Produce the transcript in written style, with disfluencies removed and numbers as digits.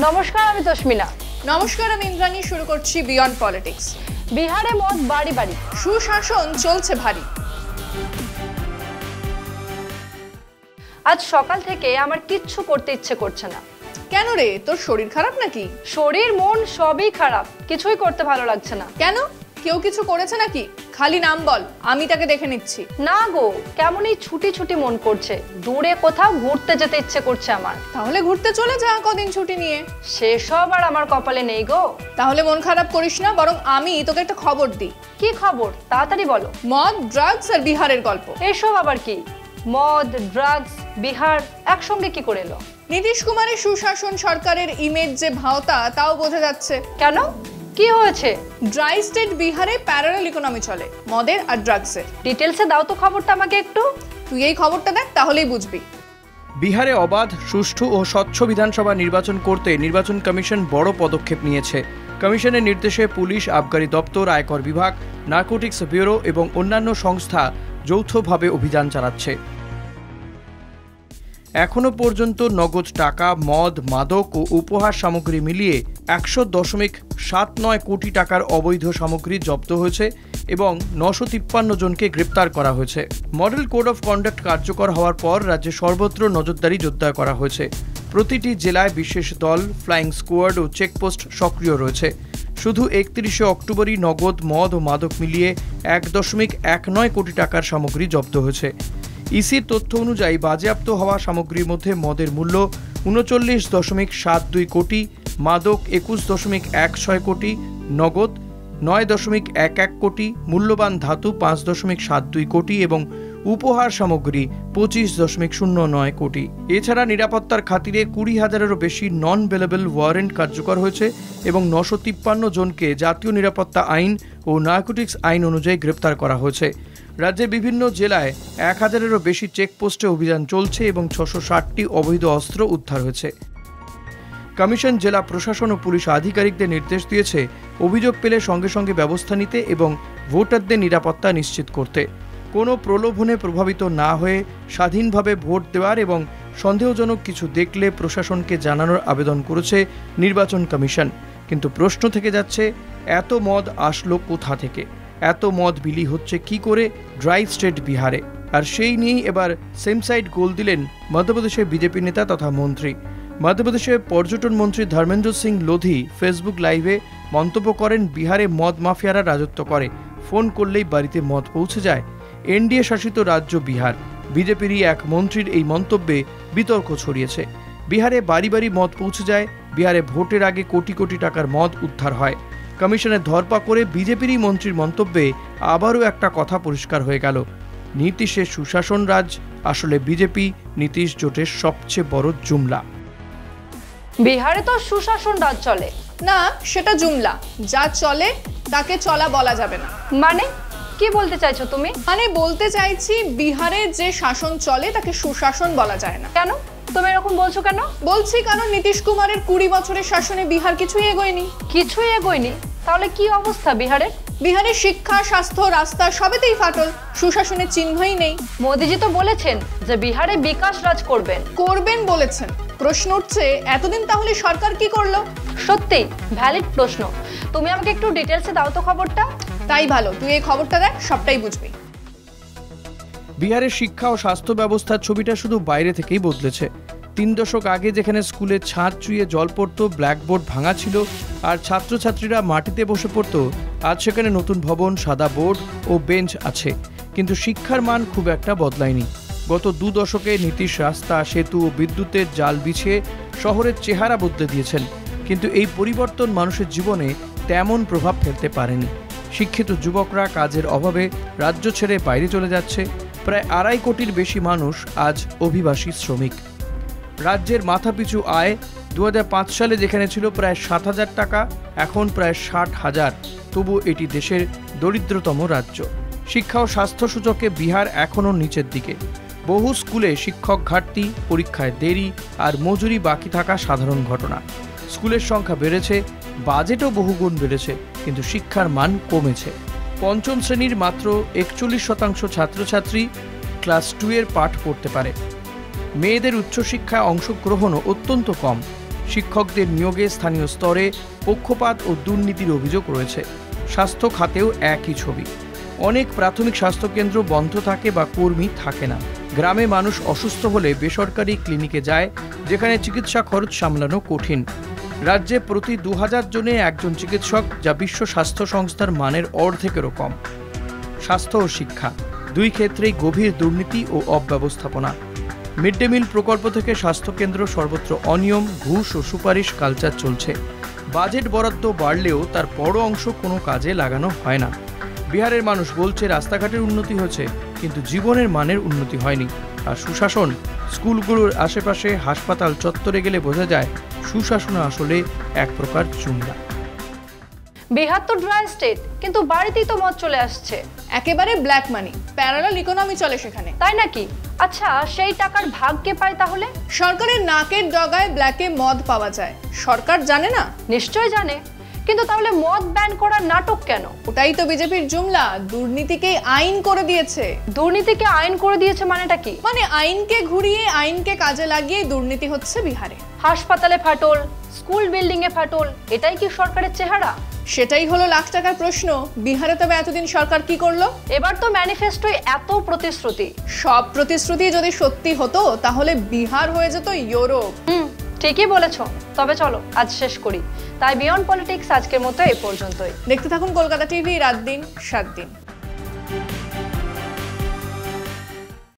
নমস্কার, আমি তস্মিনা। নমস্কার, আমি ইন্দ্রাণী। শুরু করছি বিয়ন্ড পলিটিক্স। বিহারে মদ বাড়ি বাড়ি, সুশাসন চলছে ভারী। আজ সকাল থেকে আমার কিচ্ছু করতে ইচ্ছে করছে না। কেন রে, তোর শরীর খারাপ নাকি? শরীর মন সবই খারাপ, কিছুই করতে ভালো লাগছে না। কেন, কেউ কিছু করেছে নাকি? খালি নাম বল, আমি তাকে দেখে নিচ্ছি। না গো, কেমনই ছুটি ছুটি মন করছে, দূরে কোথাও ঘুরতে যেতে ইচ্ছে করছে আমার। তাহলে ঘুরতে চলে যা কদিন ছুটি নিয়ে। সেসব আর আমার কপালে নেই গো। তাহলে মন খারাপ করিস না, বরং আমি তোকে একটা খবর দিই। কি খবর, তাড়াতাড়ি বলো। মদ, ড্রাগস আর বিহারের গল্প। এসব আবার কি? মদ, ড্রাগস, বিহার একসঙ্গে কি করে এলো? নীতিশ কুমারের সুশাসন সরকারের ইমেজ যে ভাওতা, তাও বোঝা যাচ্ছে। কেন, কি হয়েছে? ড্রাই স্টেট বিহারে প্যারালাল ইকোনমি চলে, মদের আর ড্রাগসের। ডিটেলসে দাও তো খবরটা আমাকে একটু। তুই এই খবরটা দেখ, তাহলেই বুঝবি। বিহারে অবাধ, সুষ্ঠু ও স্বচ্ছ বিধানসভা নির্বাচন করতে নির্বাচন কমিশন বড় পদক্ষেপ নিয়েছে। কমিশনের নির্দেশে পুলিশ, আবগারি দপ্তর, আয়কর বিভাগ, নার্কোটিক্স ব্যুরো এবং অন্যান্য সংস্থা যৌথভাবে অভিযান চালাচ্ছে। এখনো পর্যন্ত নগদ টাকা, মদ, মাদক ও উপহার সামগ্রী মিলিয়ে 100.79 কোটি টাকার অবৈধ সামগ্রী জব্দ হয়েছে এবং 953 জনকে গ্রেপ্তার করা হয়েছে। মডেল কোড অফ কন্ডাক্ট কার্যকর হওয়ার পর রাজ্যে সর্বত্র নজরদারি জোরদার করা হয়েছে। প্রতিটি জেলায় বিশেষ দল, ফ্লাইং স্কোয়াড ও চেকপোস্ট সক্রিয় রয়েছে। শুধু 31শে অক্টোবরই নগদ, মদ ও মাদক মিলিয়ে 1.19 কোটি টাকার সামগ্রী জব্দ হয়েছে। ইসির তথ্য অনুযায়ী বাজেয়াপ্ত হওয়া সামগ্রীর মধ্যে মদের মূল্য 39.72 কোটি, মাদক 21.16 কোটি, নগদ 9.11 কোটি, মূল্যবান ধাতু 5.72 কোটি এবং উপহার সামগ্রী 25.09 কোটি। এছাড়া নিরাপত্তার খাতিরে 20,000-এরও বেশি নন বেলেবল ওয়ারেন্ট কার্যকর হয়েছে এবং 953 জনকে জাতীয় নিরাপত্তা আইন ও নার্কোটিক্স আইন অনুযায়ী গ্রেপ্তার করা হয়েছে। রাজ্যের বিভিন্ন জেলায় 1000-এরও বেশি চেকপোস্টে অভিযান চলছে এবং 660টি অবৈধ অস্ত্র উদ্ধার হয়েছে। কমিশন জেলা প্রশাসন ও পুলিশ আধিকারিকদের নির্দেশ দিয়েছে অভিযোগ পেলে সঙ্গে সঙ্গে ব্যবস্থা নিতে এবং ভোটারদের নিরাপত্তা নিশ্চিত করতে। কোনো প্রলোভনে প্রভাবিত না হয়ে স্বাধীনভাবে ভোট দেওয়ার এবং সন্দেহজনক কিছু দেখলে প্রশাসনকে জানানোর আবেদন করেছে নির্বাচন কমিশন। কিন্তু প্রশ্ন থেকে যাচ্ছে, এত মদ আসলো কোথা থেকে? এত মদ বিলি হচ্ছে কি করে ড্রাই স্টেট বিহারে? আর সেই নিয়েই এবার সেম সাইড গোল দিলেন মধ্যপ্রদেশের বিজেপি নেতা তথা মন্ত্রী। মধ্যপ্রদেশের পর্যটন মন্ত্রী ধর্মেন্দ্র সিং লোধি ফেসবুক লাইভে মন্তব্য করেন, বিহারে মদ মাফিয়ারা রাজত্ব করে, ফোন করলেই বাড়িতে মদ পৌঁছে যায়। এনডিএ শাসিত রাজ্য বিহার। বিজেপিরই এক মন্ত্রীর এই মন্তব্যে বিতর্ক ছড়িয়েছে। বিহারে বাড়ি বাড়ি মদ পৌঁছে যায়, বিহারে ভোটের আগে কোটি কোটি টাকার মদ উদ্ধার হয়। কমিশনের ধরপা করে বিজেপিরই মন্ত্রীর মন্তব্যে আবারও একটা কথা পরিষ্কার হয়ে গেল, নীতিশের সুশাসন রাজ আসলে বিজেপি নীতিশ জোটের সবচেয়ে বড় জুমলা। বিহারে তো সুশাসন রাজ চলে না, সেটা জুমলা। যা চলে তাকে চলা বলা যাবে না। মানে কি বলতে চাইছো তুমি? মানে বলতে চাইছি, বিহারে যে শাসন চলে তাকে সুশাসন বলা যায় না। কেন তুমি এরকম বলছো কেন? বলছি কারণ নীতিশ কুমারের 20 বছরের শাসনে বিহার কিছুই এগোয়নি। কিছুই এগোয়নি? তাহলে কি অবস্থা বিহারের? বিহারের শিক্ষা, স্বাস্থ্য, রাস্তা সবেতেই ফাটল, সুশাসনের চিহ্নই নেই। মোদিজি তো বলেছেন যে বিহারে বিকাশ রাজ করবেন বলেছেন। প্রশ্ন উঠছে, এতদিন তাহলে সরকার কি করলো? সত্যি ভ্যালিড প্রশ্ন। তুমি আমাকে একটু ডিটেলসে দাও তো খবরটা। তাই ভালো, তুই এই খবরটা দেখ, সবটাই বুঝবি। বিহারের শিক্ষা ও স্বাস্থ্য ব্যবস্থার ছবিটা শুধু বাইরে থেকেই বদলেছে। 3 দশক আগে যেখানে স্কুলে ছাদ চুইয়ে জল পড়তো, ব্ল্যাকবোর্ড ভাঙা ছিল আর ছাত্রছাত্রীরা মাটিতে বসে পড়তো, আজ সেখানে নতুন ভবন, সাদা বোর্ড ও বেঞ্চ আছে। কিন্তু শিক্ষার মান খুব একটা বদলায়নি। গত 2 দশকে নীতিশ রাস্তা, সেতু ও বিদ্যুতের জাল বিছিয়ে শহরের চেহারা বদলে দিয়েছেন, কিন্তু এই পরিবর্তন মানুষের জীবনে তেমন প্রভাব ফেলতে পারেনি। শিক্ষিত যুবকরা কাজের অভাবে রাজ্য ছেড়ে বাইরে চলে যাচ্ছে। প্রায় 2.5 কোটির বেশি মানুষ আজ অভিবাসী শ্রমিক। রাজ্যের মাথাপিছু আয় 2005 সালে যেখানে ছিল প্রায় 7,000 টাকা, এখন প্রায় 60,000। তবু এটি দেশের দরিদ্রতম রাজ্য। শিক্ষা ও স্বাস্থ্য সূচকে বিহার এখনও নিচের দিকে। বহু স্কুলে শিক্ষক ঘাটতি, পরীক্ষায় দেরি আর মজুরি বাকি থাকা সাধারণ ঘটনা। স্কুলের সংখ্যা বেড়েছে, বাজেটও বহুগুণ বেড়েছে, কিন্তু শিক্ষার মান কমেছে। পঞ্চম শ্রেণীর মাত্র 41% ছাত্রছাত্রী ক্লাস 2 এর পাঠ পড়তে পারে। মেয়েদের উচ্চশিক্ষায় অংশগ্রহণও অত্যন্ত কম। শিক্ষকদের নিয়োগে স্থানীয় স্তরে পক্ষপাত ও দুর্নীতির অভিযোগ রয়েছে। স্বাস্থ্য খাতেও একই ছবি। অনেক প্রাথমিক স্বাস্থ্যকেন্দ্র বন্ধ থাকে বা কর্মী থাকে না। গ্রামে মানুষ অসুস্থ হলে বেসরকারি ক্লিনিকে যায়, যেখানে চিকিৎসা খরচ সামলানো কঠিন। রাজ্যে প্রতি 2000 জনে একজন চিকিৎসক, যা বিশ্ব স্বাস্থ্য সংস্থার মানের অর্ধেকেরও কম। স্বাস্থ্য ও শিক্ষা দুই ক্ষেত্রেই গভীর দুর্নীতি ও অব্যবস্থাপনা। মিড ডে মিল প্রকল্প থেকে স্বাস্থ্যকেন্দ্র সর্বত্র অনিয়ম, ঘুষ ও সুপারিশ কালচার চলছে। বাজেট বরাদ্দ বাড়লেও তার বড় অংশ কোনো কাজে লাগানো হয় না। বিহারের মানুষ বলছে রাস্তাঘাটের উন্নতি হয়েছে, কিন্তু জীবনের মানের উন্নতি হয়নি। আর সুশাসন, স্কুলগুলোর আশেপাশে হাসপাতাল চত্বরে গেলে বোঝা যায় সুশাসন আসলে এক প্রকার চুংলা। বিহার তো ড্রাই স্টেট, কিন্তু বাড়িতেই তো মদ চলে আসছে। একেবারে ব্ল্যাক মানি, প্যারালাল ইকোনমি চলে সেখানে। তাই নাকি? আচ্ছা, সেই টাকার ভাগ কে পায় তাহলে? সরকারের নাকের ডগায় ব্ল্যাকে মদ পাওয়া যায়, সরকার জানে না? নিশ্চয় জানে, কিন্তু তাহলে মদ ব্যান করার নাটক কেন? ওটাই তো বিজেপির জুমলা, দুর্নীতিকে আইন করে দিয়েছে। দুর্নীতিকে আইন করে দিয়েছে মানেটা কি? মানে আইনকে ঘুরিয়ে, আইনকে কাজে লাগিয়ে দুর্নীতি হচ্ছে বিহারে। হাসপাতালে ফাটল, স্কুল বিল্ডিং এ ফাটল, এটাই কি সরকারের চেহারা? সেটাই হলো লাখ টাকার প্রশ্ন। বিহারে তবে এতদিন সরকার কি করলো? এবার তো ম্যানিফেস্টোয় এত প্রতিশ্রুতি। সব প্রতিশ্রুতি যদি সত্যি হতো তাহলে বিহার হয়ে যেত ইউরোপ। ঠিকই বলেছো। তবে চলো আজ শেষ করি। তাই বিয়ন্ড পলিটিক্স আজকের মতো এই পর্যন্তই। দেখতে থাকুন কলকাতা টিভি, রাত দিন 7 দিন।